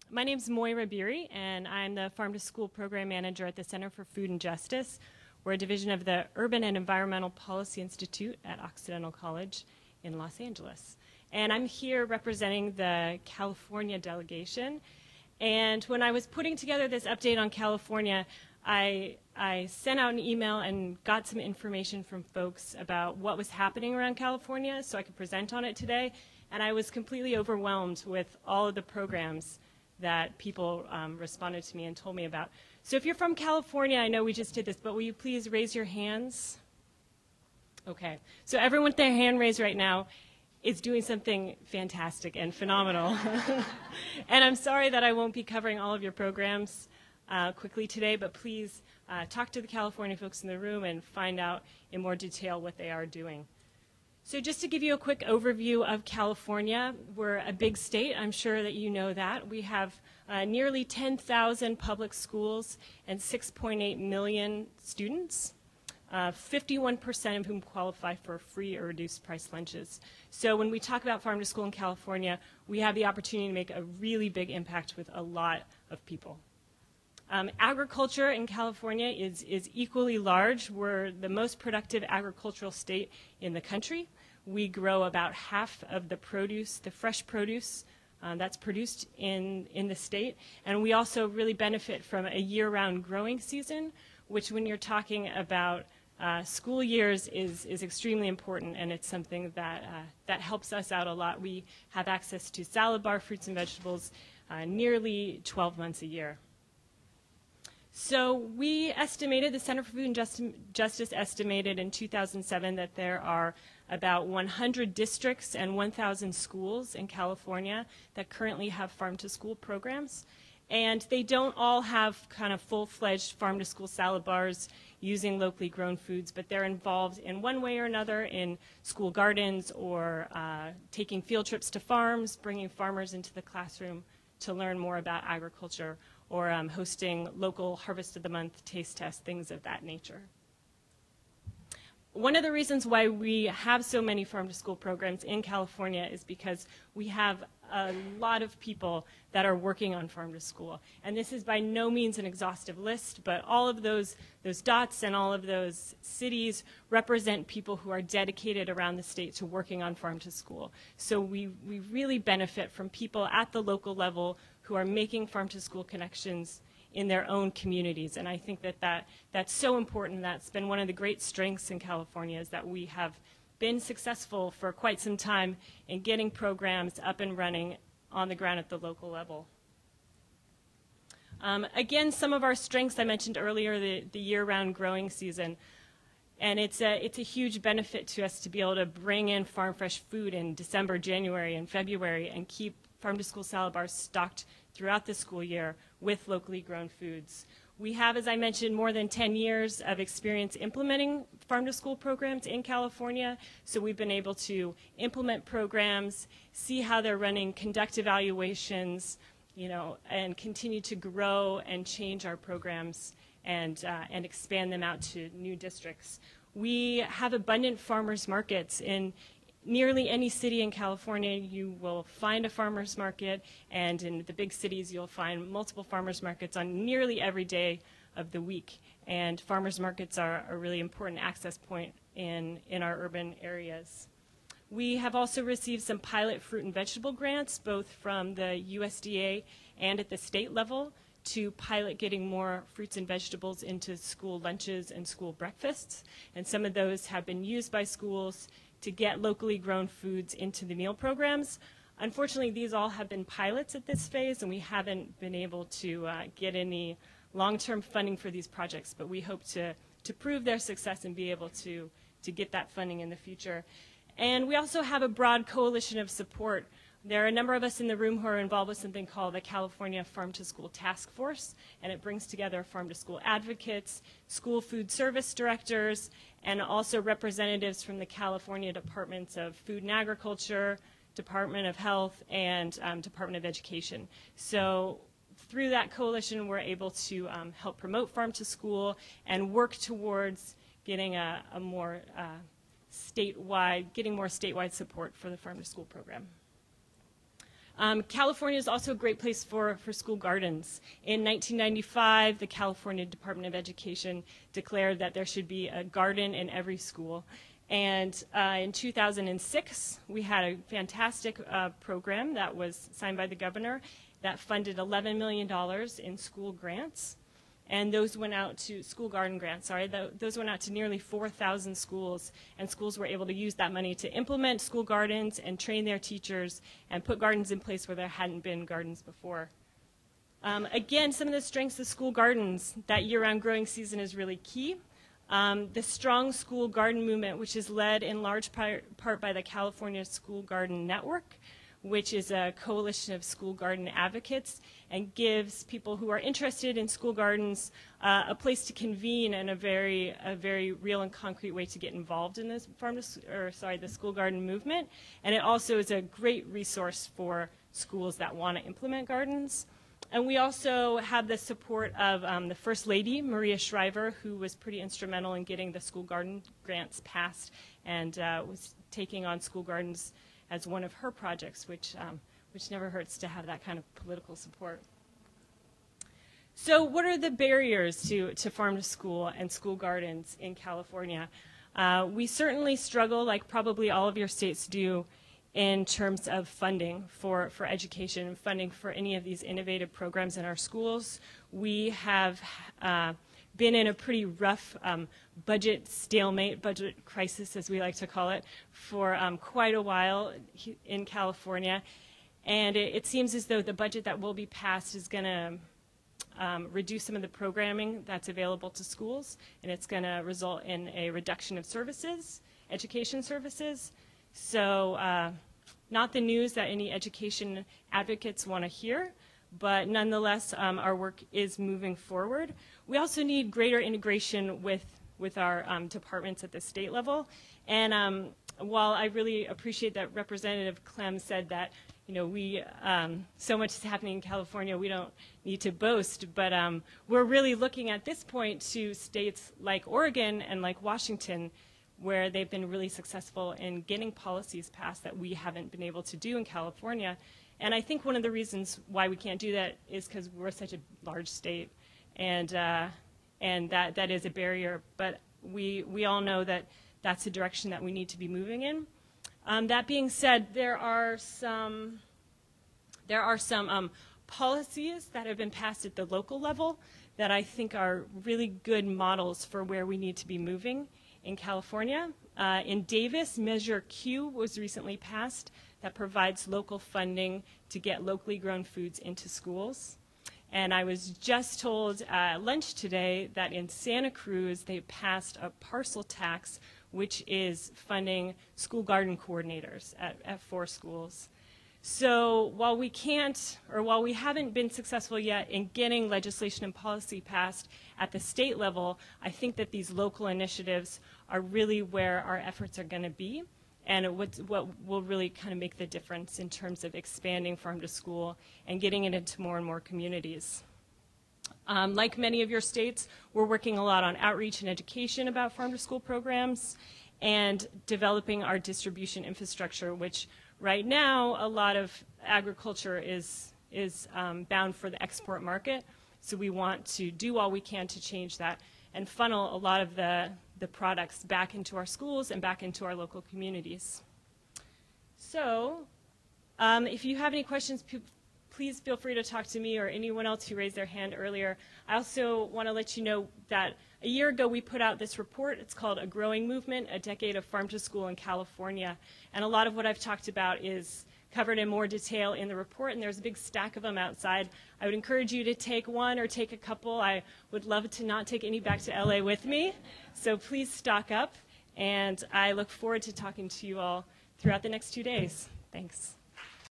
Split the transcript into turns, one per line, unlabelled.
My name's Moira Beery, and I'm the Farm to School Program Manager at the Center for Food and Justice. We're a division of the Urban and Environmental Policy Institute at Occidental College in Los Angeles. And I'm here representing the California delegation. And when I was putting together this update on California, I sent out an email and got some information from folks about what was happening around California so I could present on it today. And I was completely overwhelmed with all of the programs that people responded to me and told me about. So if you're from California, I know we just did this, but will you please raise your hands? Okay, so everyone with their hand raised right now is doing something fantastic and phenomenal. And I'm sorry that I won't be covering all of your programs quickly today, but please talk to the California folks in the room and find out in more detail what they are doing. So just to give you a quick overview of California, we're a big state. I'm sure that you know that. We have nearly 10,000 public schools and 6.8 million students, 51% of whom qualify for free or reduced price lunches. So when we talk about farm to school in California, we have the opportunity to make a really big impact with a lot of people. Agriculture in California is equally large. We're the most productive agricultural state in the country. We grow about half of the produce, the fresh produce that's produced in the state. And we also really benefit from a year-round growing season, which when you're talking about school years is extremely important, and it's something that helps us out a lot. We have access to salad bar fruits and vegetables nearly 12 months a year. So we estimated, the Center for Food and Justice estimated in 2007 that there are about 100 districts and 1,000 schools in California that currently have farm-to-school programs. And they don't all have kind of full-fledged farm-to-school salad bars using locally grown foods, but they're involved in one way or another in school gardens or taking field trips to farms, bringing farmers into the classroom to learn more about agriculture, or hosting local Harvest of the Month taste tests, things of that nature. One of the reasons why we have so many farm-to-school programs in California is because we have a lot of people that are working on farm-to-school. And this is by no means an exhaustive list, but all of those dots and all of those cities represent people who are dedicated around the state to working on farm-to-school. So we really benefit from people at the local level who are making farm-to-school connections in their own communities. And I think that's so important. That's been one of the great strengths in California, is that we have been successful for quite some time in getting programs up and running on the ground at the local level. Again, some of our strengths I mentioned earlier, the year-round growing season. And it's a huge benefit to us to be able to bring in farm fresh food in December, January, and February and keep farm-to-school salad bars stocked throughout the school year with locally grown foods. We have, as I mentioned, more than 10 years of experience implementing farm-to-school programs in California, so we've been able to implement programs, see how they're running, conduct evaluations, and continue to grow and change our programs and expand them out to new districts. We have abundant farmers markets in nearly any city in California. You will find a farmer's market, and in the big cities you'll find multiple farmers markets on nearly every day of the week. And farmers markets are a really important access point in our urban areas. We have also received some pilot fruit and vegetable grants, both from the USDA and at the state level, to pilot getting more fruits and vegetables into school lunches and school breakfasts. And some of those have been used by schools to get locally grown foods into the meal programs. Unfortunately, these all have been pilots at this phase, and we haven't been able to get any long-term funding for these projects, but we hope to prove their success and be able to get that funding in the future. And we also have a broad coalition of support. There are a number of us in the room who are involved with something called the California Farm to School Task Force, and it brings together farm to school advocates, school food service directors, and also representatives from the California Departments of Food and Agriculture, Department of Health, and Department of Education. So through that coalition, we're able to help promote farm to school and work towards getting more statewide support for the farm to school program. California is also a great place for school gardens. In 1995, the California Department of Education declared that there should be a garden in every school. And in 2006, we had a fantastic program that was signed by the governor that funded $11 million in school grants. And those went out to school garden grants, sorry. Those went out to nearly 4,000 schools, and schools were able to use that money to implement school gardens and train their teachers and put gardens in place where there hadn't been gardens before. Again, some of the strengths of school gardens, that year-round growing season is really key. The strong school garden movement, which is led in large part by the California School Garden Network, which is a coalition of school garden advocates and gives people who are interested in school gardens a place to convene and a very real and concrete way to get involved in this the school garden movement. And it also is a great resource for schools that want to implement gardens. And we also have the support of the First Lady, Maria Shriver, who was pretty instrumental in getting the school garden grants passed and was taking on school gardens as one of her projects, which never hurts to have that kind of political support. So what are the barriers to farm to school and school gardens in California? We certainly struggle, like probably all of your states do, in terms of funding for education, funding for any of these innovative programs in our schools. We have been in a pretty rough budget stalemate, budget crisis as we like to call it, for quite a while in California. And it seems as though the budget that will be passed is going to reduce some of the programming that's available to schools, and it's going to result in a reduction of services, education services. So not the news that any education advocates want to hear, but nonetheless, our work is moving forward. We also need greater integration with our departments at the state level. And while I really appreciate that Representative Clem said that, you know, we so much is happening in California, we don't need to boast, but we're really looking at this point to states like Oregon and like Washington, where they've been really successful in getting policies passed that we haven't been able to do in California. And I think one of the reasons why we can't do that is because we're such a large state, and that is a barrier. But we all know that that's the direction that we need to be moving in. That being said, there are some policies that have been passed at the local level that I think are really good models for where we need to be moving in California. In Davis, Measure Q was recently passed that provides local funding to get locally grown foods into schools. And I was just told at lunch today that in Santa Cruz they passed a parcel tax, which is funding school garden coordinators at 4 schools. So while we haven't been successful yet in getting legislation and policy passed at the state level, I think that these local initiatives are really where our efforts are going to be, and what will really kind of make the difference in terms of expanding farm to school and getting it into more and more communities. Like many of your states, we're working a lot on outreach and education about farm to school programs and developing our distribution infrastructure, which right now a lot of agriculture is bound for the export market. So we want to do all we can to change that and funnel a lot of the products back into our schools and back into our local communities. So if you have any questions, please feel free to talk to me or anyone else who raised their hand earlier. I also want to let you know that a year ago we put out this report. It's called A Growing Movement, A Decade of Farm to School in California. And a lot of what I've talked about is covered in more detail in the report, and there's a big stack of them outside. I would encourage you to take one or take a couple. I would love to not take any back to LA with me, so please stock up, and I look forward to talking to you all throughout the next 2 days. Thanks.